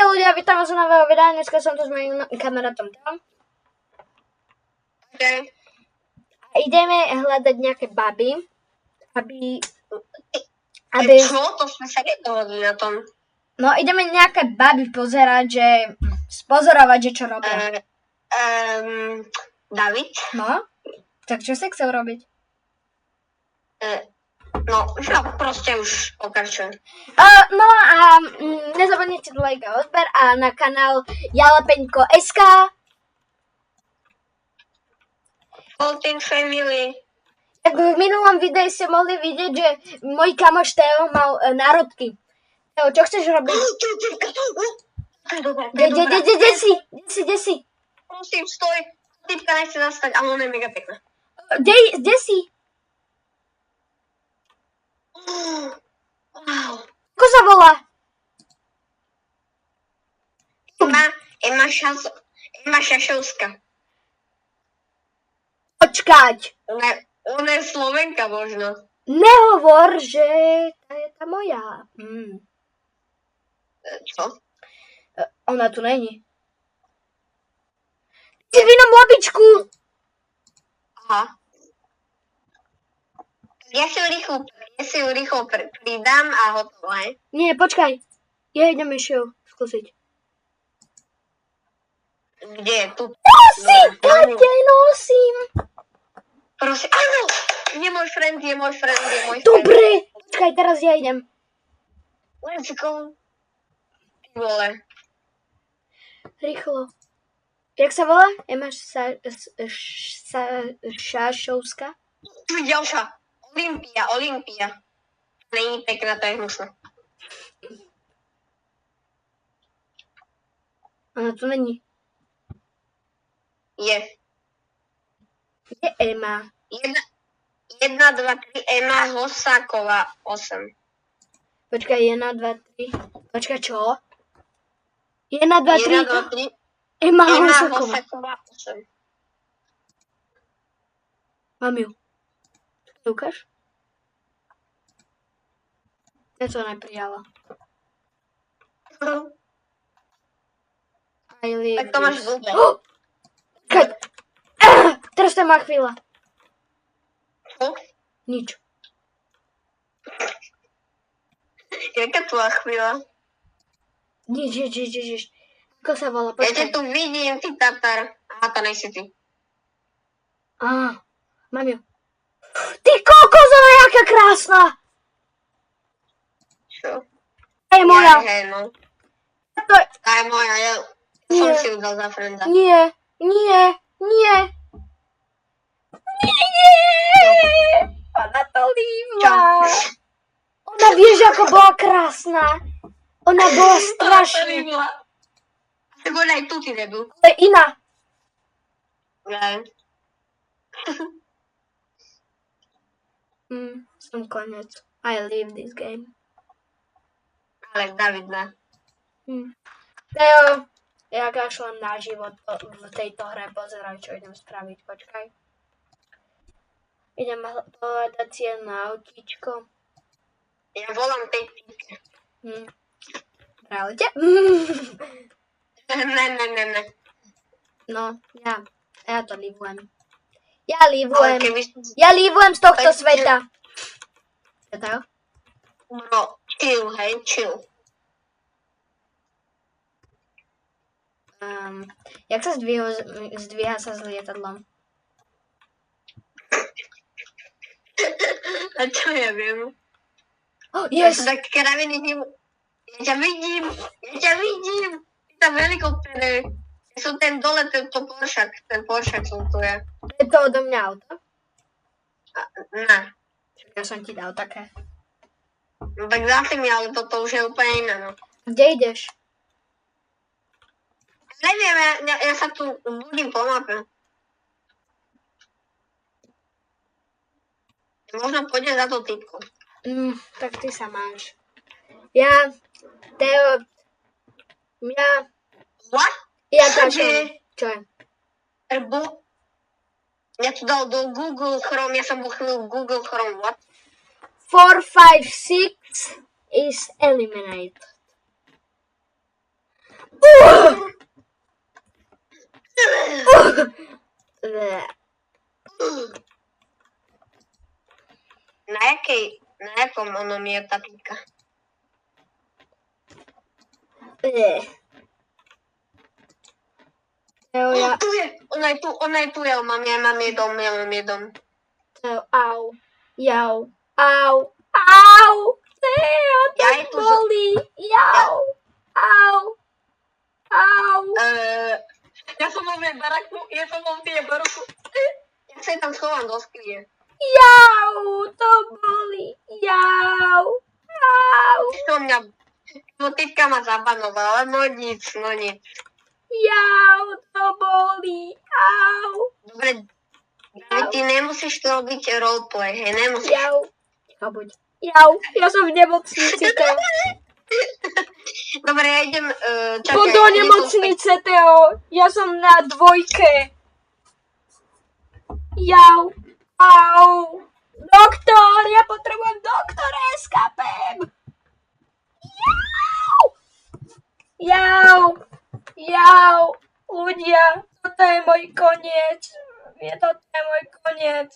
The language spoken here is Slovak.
ľudia, vítam vás z nového videa, dneska som tu s mojím kamarátom Tom. Okay. A ideme hľadať nejaké baby, aby... Čo? To sme sa nedohodli na tom. No, ideme nejaké baby pozerať, že... Spozorovať, že čo robia. David? No? Tak čo si chcel robiť? No, proste už pokračujem. No a nezabudnite like a odber a na kanál Jalapeňko.sk. Golden Family. Tak v minulom videu ste mohli vidieť, že môj kamoš Teo mal národky. Teo, čo chceš robiť? Kde si? Prosím, stoj. Typka nechce nastať, ale ona je mega pekná. Kde si? Wow. Ako sa volá? Ema Šašovská. Počkať. Ona je Slovenka možno. Nehovor, že tá je tá moja. Čo? Ona tu není. Ty v inom labičku. Aha. Ja si ju rýchlo pridám a hotovo, hej? Nie, počkaj. Ja idem ešte ju skúsiť. Kde je tu? Nosím. Prosím, áno! Je môj friend. Dobre. Počkaj, teraz ja idem. Let's go. Ty vole. Rýchlo. Jak sa volá? Ema Šašovská? Tu je ďalšia. Olympia. Není pekná, to je hnusná. Ona tu není. Je. Je Ema. 1, 2, 3, Ema Hosáková, 8. Počkaj, 1, 2, 3. Počkaj, čo? 1, 2, 3. Ema Hosáková. 8. Mám ju. Ukáž? Ja to neprijala. Tak to máš blbé. Teraz to má chvíľa. Čo? Nič. Jaká tvoja chvíľa? Nič. Ako sa volá? Ja ťa tu vidím, ty tatar. Aha, to nejsi ty. Mám ju. Ty kokosová, jaká krásna! Čo? To je moja. Hej, no. To je... Tá je moja, ja som si ju dal za frenda. Nie. Ona to líbila. Ona vieš, ako bola krásna. Ona bola strašne. Tak ona aj tu ty nebyl. To je iná. Ja. Som konec. I leave this game. Ale David, ne. Teo, ja kašlem na život v tejto hre. Pozeraj, čo idem spraviť. Počkaj. Idem hľadať si jedno autíčko. Ja volám tej týpke. Realite? Ne. No, ja to lívujem. Ja lívujem z tohto sveta. Čo to? No, chill. Jak sa zdvíha sa s lietadlom? A čo ja viem? Yes! Tak kraviny vidím. Ja ťa vidím. Tam helikoptere. Sú ten dole, ten Poršak som tu ja. Je to odo mňa auto? Ne. Ja som ti dal také. No tak zase mi, ale toto už je úplne iné, no. Kde ideš? Neviem, ja sa tu budím po mape. Možno pôjdem za to typku. Tak ty sa máš. Teo... What? Ja kašlem. Čo je? Ja tu dal do Google Chrome, ja som bol chvíľu v Google Chrome, what? 4, 5, 6 is eliminated. ono mi je tá píka. Teo, ja... Tu je, ona je tu, ja mám jej dom. Teo, au. Jau. Au. Au. Teo, to Ja jej tu bolí. Jau. Au. Au. Ja som vo jej baraku, ja sa jej tam schovám do skrie. Jau. To bolí. Jau. Au. To mňa, typka ma zabanovala, no nic. Jau. To bolí. Au. Dobre, David, ty nemusíš to robiť roleplay, hej, nemusíš. Jau. Ticho buď. Jau. Ja som v nemocnici, Teo. Dobre, ja idem, čakaj. Poď do nemocnice, Teo. Ja som na 2. Jau. Au. Doktor, ja potrebujem doktora, eskapem. Jau. Jau. Ľudia, toto je môj koniec. Toto je môj koniec.